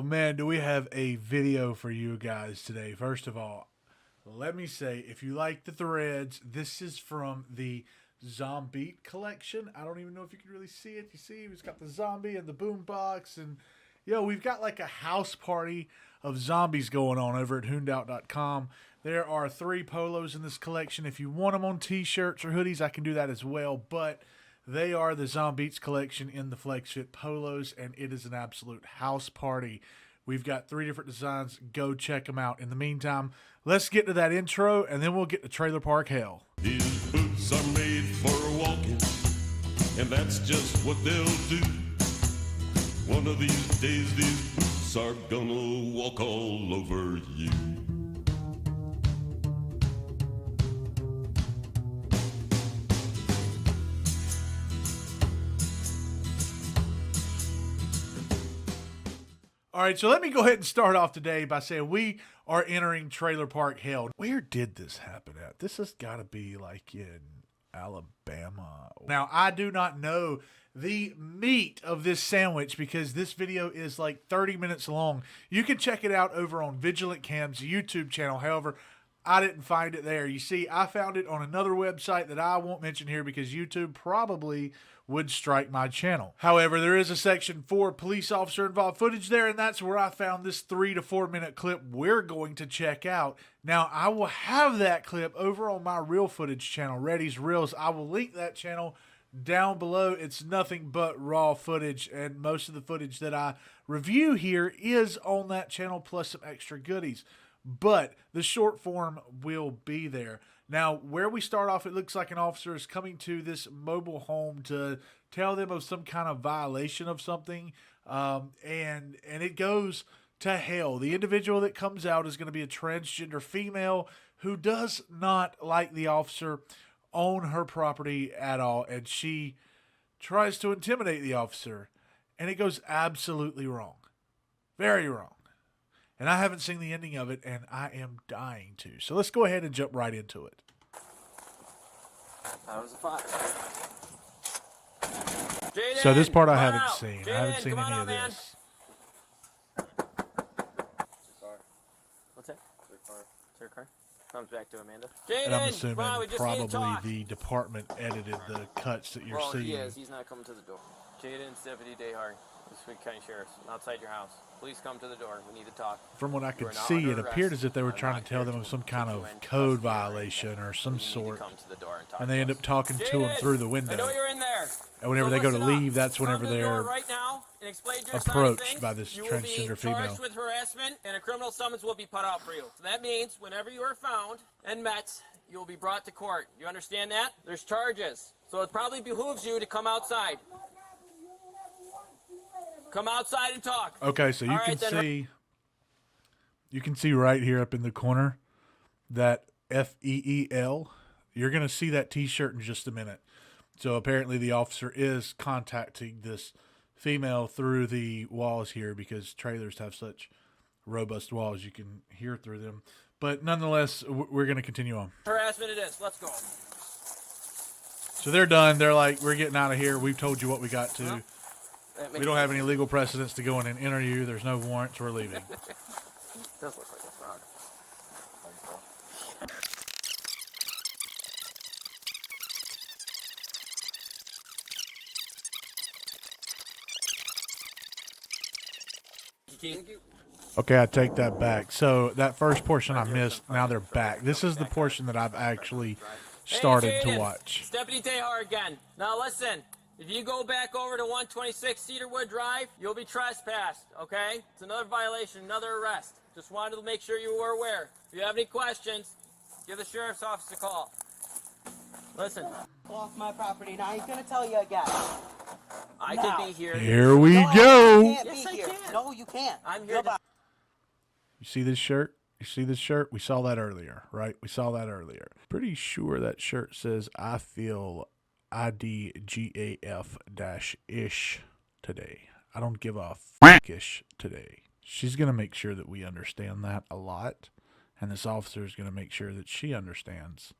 man, do we have a video for you guys today. First of all, let me say, if you like the threads, this is from the Zombie collection. I don't even know if you can really see it. You see, he's got the zombie and the boombox, and we've got like a house party of zombies going on over at hoondout.com. There are 3 polos in this collection. If you want them on t-shirts or hoodies, I can do that as well, but they are the Zombeats collection in the Flex Fit polos, and it is an absolute house party. We've got 3 different designs. Go check them out. In the meantime, let's get to that intro, and then we'll get to Trailer Park Hell. These boots are made for walking, and that's just what they'll do. One of these days, these boots are gonna walk all over you. All right, so let me go ahead and start off today by saying we are entering Trailer Park Hell. Where did this happen at? This has got to be like in Alabama. Now, I do not know the meat of this sandwich because this video is like 30 minutes long. You can check it out over on Vigilant Cam's YouTube channel. However, I didn't find it there. You see, I found it on another website that I won't mention here because YouTube probably would strike my channel. However, there is a section for police officer involved footage there, and that's where I found this 3 to 4 minute clip we're going to check out. Now, I will have that clip over on my Real Footage channel, Reddy's Reels. I will link that channel down below. It's nothing but raw footage, and most of the footage that I review here is on that channel, plus some extra goodies. But the short form will be there. Now, where we start off, it looks like an officer is coming to this mobile home to tell them of some kind of violation of something, and it goes to hell. The individual that comes out is going to be a transgender female who does not like the officer on her property at all, and she tries to intimidate the officer, and it goes absolutely wrong. Very wrong. And I haven't seen the ending of it, and I am dying to. So let's go ahead and jump right into it. That was a fire. So this part I haven't seen. I haven't seen any of this. What's that? It's your car. Comes back to Amanda. And I'm assuming probably the department edited the cuts that you're seeing. He is. He's not coming to the door. Jaden's Deputy Dayhard, Sweet County Sheriff's, outside your house. Please come to the door. We need to talk. From what I could see, it appeared as if they were trying to tell them of some kind of code violation or some sort. And they end up talking to them through the window. I know you're in there. And whenever they go to leave, that's whenever Come to the they're door right now and explain your approached by this You will be transgender female. charged with harassment, and a criminal summons will be put out for you. So that means whenever you are found and met, you will be brought to court. You understand that? There's charges. So it probably behooves you to come outside. Come outside and talk. Okay, so you can see right here up in the corner that FEEL. You're going to see that t-shirt in just a minute. So apparently the officer is contacting this female through the walls here because trailers have such robust walls you can hear through them. But nonetheless, we're going to continue on. Harassment it is. Let's go. So they're done. They're like, we're getting out of here. We've told you what we got to. We don't have any legal precedents to go in and enter you. There's no warrants. We're leaving. Does look like a frog. Okay, I take that back. So that first portion I missed, now they're back. This is the portion that I've actually started to watch. It's Deputy Dayhard again. Now listen. If you go back over to 126 Cedarwood Drive, you'll be trespassed, okay? It's another violation, another arrest. Just wanted to make sure you were aware. If you have any questions, give the sheriff's office a call. Listen. Off my property, and I ain't gonna tell you again. I could be here. Here we No, go. You can't Yes, be I here. can. No, you can't. I'm here. Goodbye. You see this shirt? You see this shirt? We saw that earlier, right? We saw that earlier. Pretty sure that shirt says, I feel IDGAF-ish today. I don't give a f***ish today. She's going to make sure that we understand that a lot. And this officer is going to make sure that she understands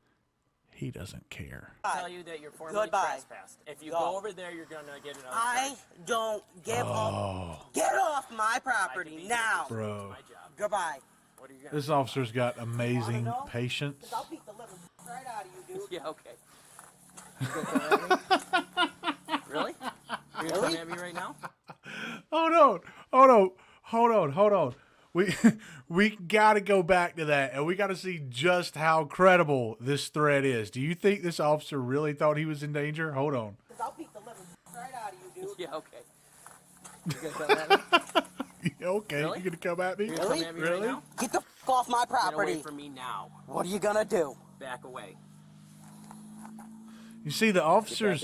He doesn't care. Tell you that you're formally trespassed. If you go over there, you're gonna get another. I don't give up. Get off my property now. Bro. Goodbye. What are you gonna This officer's got amazing know? patience. I'll beat the living right out of you, dude. Yeah, okay. Really? You're gonna come at me right now? Hold on. We gotta go back to that, and we gotta see just how credible this threat is. Do you think this officer really thought he was in danger? Hold on. I'll beat the living right out of you, dude. Yeah, okay. You gonna come at me? Okay, Really? you gonna come at me? You're gonna come at me right now? Get the f off my Get away property. from me now. What are you gonna do? Back away. You see, the officer,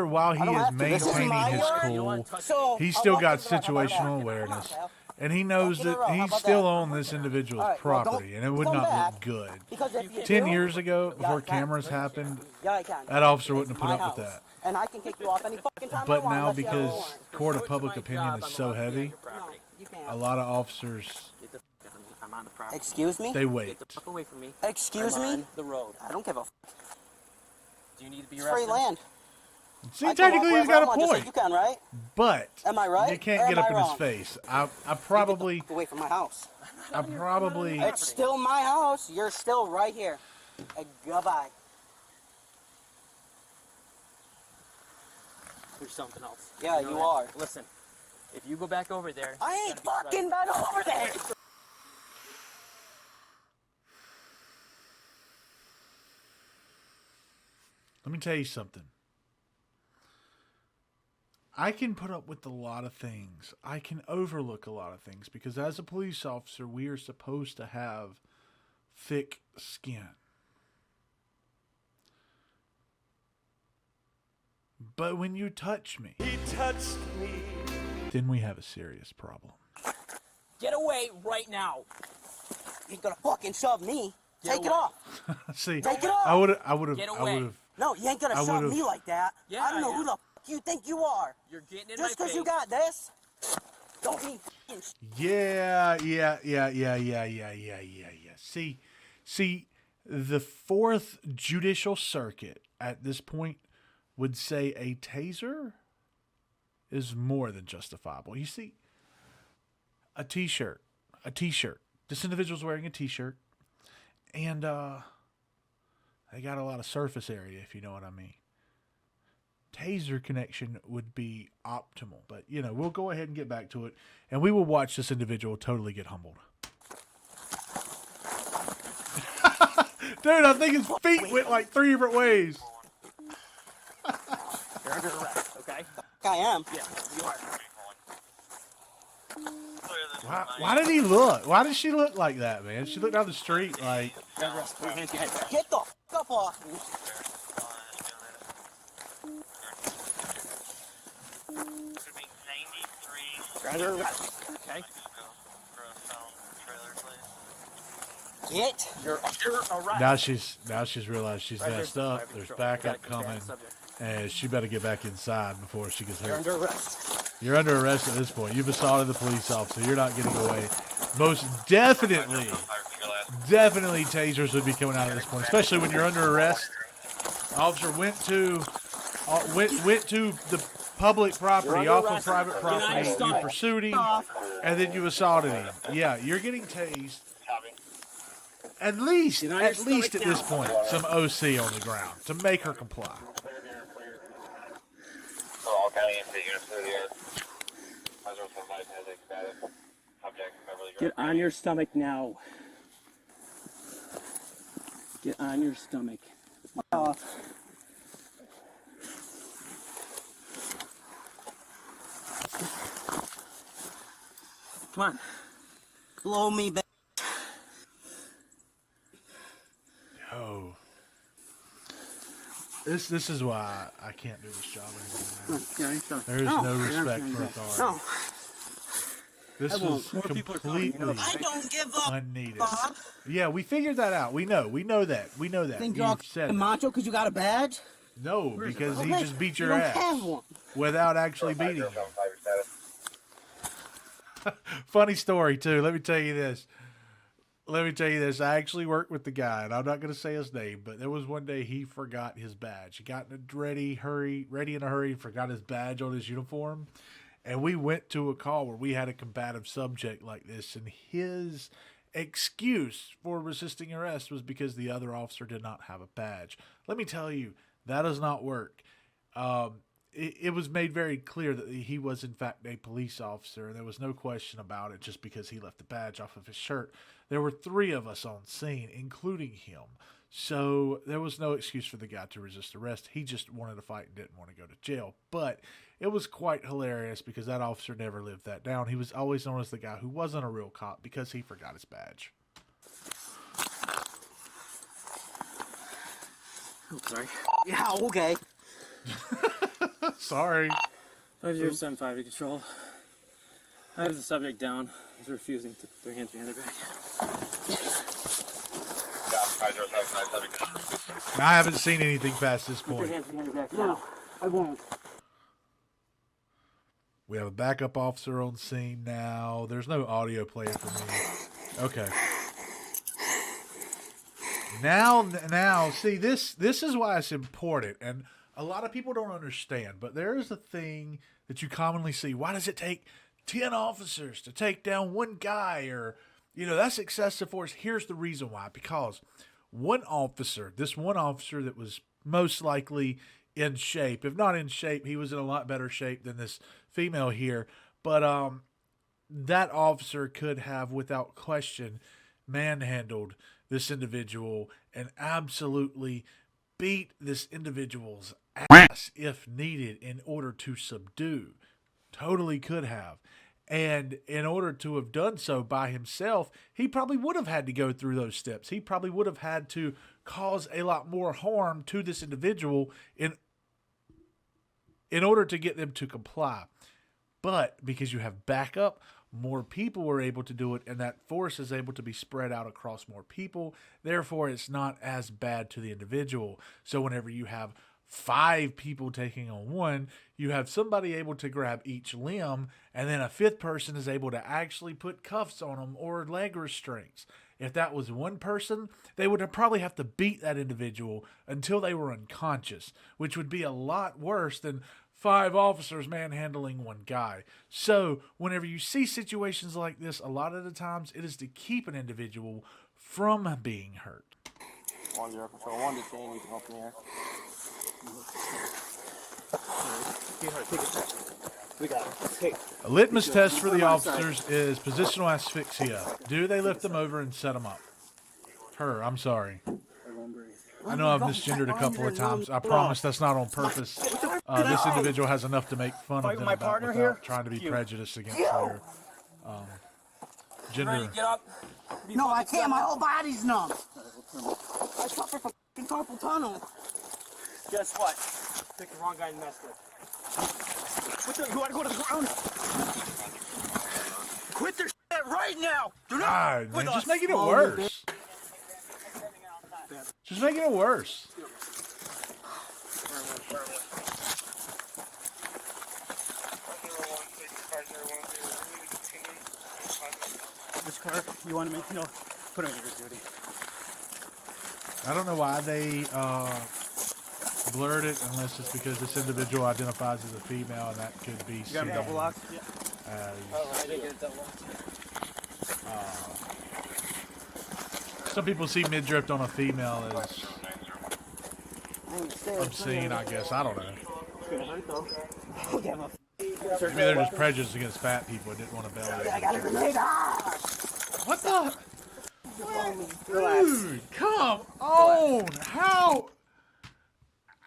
while he don't is have to. This is maintaining my his yard. cool, So he's I'll still walk got into the garage. How about situational that? awareness, Come on, and he knows Walk in a that row. How he's about still that? on this individual's All right, well, property, and it would come not back. look good. Because if you 10 do, years ago, yeah, before I can. cameras happened, Yeah, I can. that officer wouldn't have It's put my up with house. that. And I can kick you off any fucking time I But want now, unless you have a because warrant. court of What's public my opinion job? is I'm so allowed to be on heavy, your property. No, you can't. a lot of officers, Get the f out of me. I'm on the property. Excuse me? they wait. Get the fuck away from me. Excuse I'm me? on the road. I don't give a f. Do you need to be It's arrested? free land. See, I can walk technically, he's wherever got I a want, just like point, you can, right? but Am I right, you or can't get am up I in his wrong? face. I probably, Get away from my house. It's It's still my house. You're still right here. Goodbye. There's something else. Yeah, know you that? are. Listen, if you go back over there, I ain't fucking been over there. Let me tell you something. I can put up with a lot of things. I can overlook a lot of things because as a police officer, we are supposed to have thick skin. But when you touch me, He touched me. then we have a serious problem. get away right now. He's gonna fucking shove me. Get Take it away. off. See, Take it off. I would Get have away. No, you ain't gonna I shove would've- me like that. Yeah, I don't know I who am. the f you think you are. You're getting in Just my because face. you got this, don't mean fucking Yeah. See, the Fourth Judicial Circuit at this point would say a taser is more than justifiable. You see, a t-shirt. This individual's wearing a t-shirt, and they got a lot of surface area, if you know what I mean. Taser connection would be optimal, but we'll go ahead and get back to it, and we will watch this individual totally get humbled. Dude, I think his feet went like 3 different ways. You're under arrest, okay? I am. Yeah, you are. Why did he look? Why did she look like that, man? She looked down the street like... You're under arrest. Put your hands behind your back. Get the f up off me. You're under arrest, okay? Get. You're under arrest. Now she's realized she's messed up. There's backup coming, and she better get back inside before she gets You're hurt. under arrest. You're under arrest at this point. You've assaulted the police officer. You're not getting away. Most definitely tasers would be coming out at this point, especially when you're under arrest. Officer went to the public property, off of private property. You pursued him, and then you assaulted him. Yeah, you're getting tased. At least at this point, some OC on the ground to make her comply. Get on your stomach now. Get on your stomach. Come on. Blow me back. Oh, this is why I can't do this job anymore. There is no respect for authority. No, This is completely I don't give up, unneeded. Bob. Yeah, we figured that out. We know that. Think You you're all said it. macho because you got a badge? No, because he just beat You your don't ass have one. without actually beating you. Funny story too. Let me tell you this. Let me tell you this. I actually worked with the guy, and I'm not going to say his name, but there was one day he forgot his badge. He got in a ready in a hurry, and forgot his badge on his uniform. And we went to a call where we had a combative subject like this, and his excuse for resisting arrest was because the other officer did not have a badge. Let me tell you, that does not work. It was made very clear that he was in fact a police officer, and there was no question about it just because he left the badge off of his shirt. There were 3 of us on scene, including him. So there was no excuse for the guy to resist arrest. He just wanted to fight and didn't want to go to jail. But it was quite hilarious because that officer never lived that down. He was always known as the guy who wasn't a real cop because he forgot his badge. Oh, sorry. Yeah, okay. Sorry. 5075 to control. I have the subject down. He's refusing to put their hands behind their back. I haven't seen anything past this point. No, I won't. We have a backup officer on scene now. There's no audio playing for me. Okay. Now, see, this is why it's important, and a lot of people don't understand, but there is a thing that you commonly see. Why does it take 10 officers to take down one guy? Or, that's excessive force. Here's the reason why. Because this one officer that was most likely in shape, if not in shape, he was in a lot better shape than this female here. But that officer could have, without question, manhandled this individual and absolutely beat this individual's ass if needed in order to subdue. Totally could have. And in order to have done so by himself, he probably would have had to go through those steps. He probably would have had to cause a lot more harm to this individual in order to get them to comply. But because you have backup, more people were able to do it, and that force is able to be spread out across more people. Therefore, it's not as bad to the individual. So whenever you have 5 people taking on one, you have somebody able to grab each limb, and then a 5th person is able to actually put cuffs on them or leg restraints. If that was one person, they would probably have to beat that individual until they were unconscious, which would be a lot worse than 5 officers manhandling one guy. So whenever you see situations like this, a lot of the times it is to keep an individual from being hurt. 1-0 control. 1 to chain. You can open the air. We got it. Hey. A litmus test for the officers is positional asphyxia. Do they lift them over and set them up? I'm sorry. I know I've misgendered a couple of times. I promise that's not on purpose. This individual has enough to make fun of them about without trying to be prejudiced against their gender. Ready to get up? No, I can't. My whole body's numb. I suffer from carpal tunnel. Guess what? Picked the wrong guy and messed with. You want to go to the ground? Quit their shit right now. Do not. God, man, just making it worse. Just making it worse. Which car you want to make? No, put on your duty. I don't know why they blurred it unless it's because this individual identifies as a female and that could be You got a double lock? Yeah. as I didn't get that one. some people see mid-drift on a female as obscene, I guess. I don't know. Maybe they're just prejudiced against fat people and didn't want to belly. What the? Dude, come on!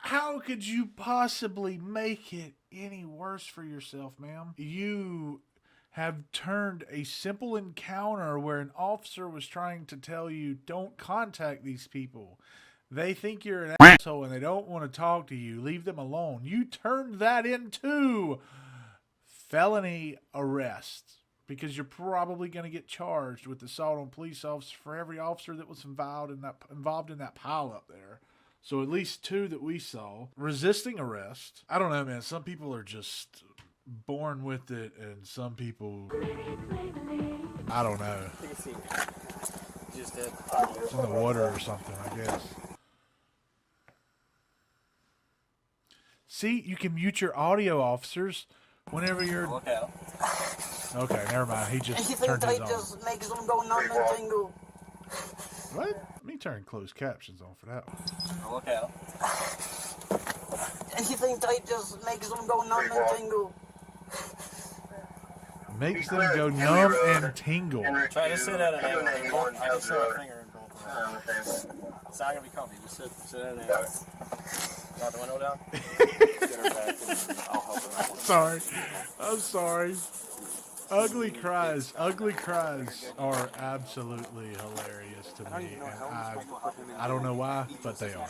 How could you possibly make it any worse for yourself, ma'am? You have turned a simple encounter where an officer was trying to tell you, don't contact these people. They think you're an asshole and they don't want to talk to you. Leave them alone. You turned that into felony arrest because you're probably going to get charged with assault on police officers for every officer that was involved in that pile up there. So at least 2 that we saw. Resisting arrest. I don't know, man. Some people are just born with it, and some people, I don't know. just did. It's in the water or something, I guess. See, you can mute your audio, officers, whenever you're... Look out. Okay, never mind. He just Anything turned his tight on. just makes them go numb and tingle. What? Let me turn closed captions on for that one. Look out. Anything tight just makes them go numb and tingle. Makes them go numb and tingle. Try to sit at an angle. I can show a finger in both ways. It's not gonna be comfy. Just sit at an angle. Got the window down? Get her back and I'll help her out. Sorry. I'm sorry. Ugly cries are absolutely hilarious to me. And I don't know why, but they are.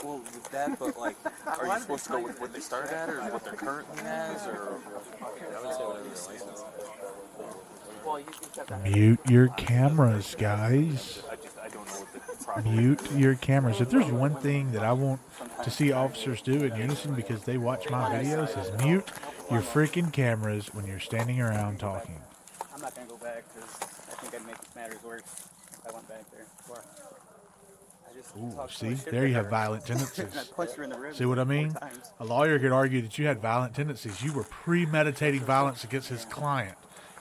Well, with that, but like, are you supposed to go with what they started at, or what they're currently as, or? I would say whatever your license. Mute your cameras, guys. I don't know what the proper. Mute your cameras. If there's one thing that I want to see officers do in unison because they watch my videos is mute your freaking cameras when you're standing around talking. I'm not gonna go back because I think I'd make matters worse if I went back there. Ooh, see, there you have violent tendencies. Punched her in the ribs See what I mean? 4 times. A lawyer could argue that you had violent tendencies. You were premeditating violence against his client.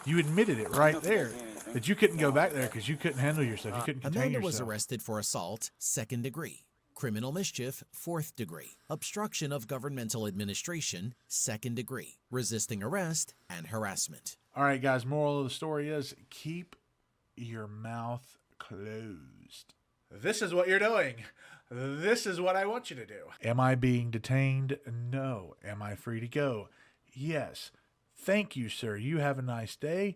You admitted it right there. That you couldn't go back there because you couldn't handle yourself. You couldn't contain Amanda was yourself. arrested for assault, 2nd degree. Criminal mischief, 4th degree. Obstruction of governmental administration, 2nd degree. Resisting arrest, and harassment. All right, guys, moral of the story is keep your mouth closed. This is what you're doing. This is what I want you to do. Am I being detained? No. Am I free to go? Yes. Thank you, sir. You have a nice day.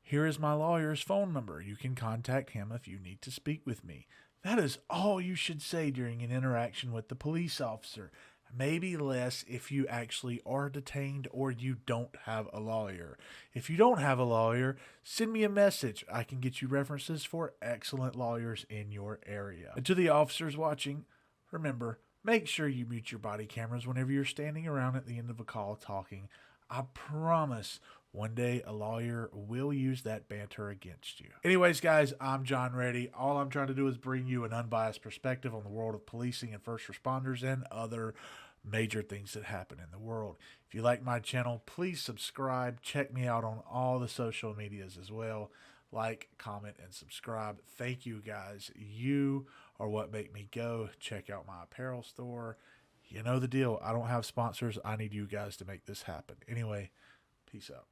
Here is my lawyer's phone number. You can contact him if you need to speak with me. That is all you should say during an interaction with the police officer. Maybe less if you actually are detained or you don't have a lawyer. If you don't have a lawyer, send me a message. I can get you references for excellent lawyers in your area. And to the officers watching, remember, make sure you mute your body cameras whenever you're standing around at the end of a call talking. I promise one day a lawyer will use that banter against you. Anyways, guys, I'm John Reddy. All I'm trying to do is bring you an unbiased perspective on the world of policing and first responders and other major things that happen in the world. If you like my channel, please subscribe. Check me out on all the social medias as well. Like, comment, and subscribe. Thank you, guys. You are what make me go. Check out my apparel store. You know the deal. I don't have sponsors. I need you guys to make this happen. Anyway, peace out.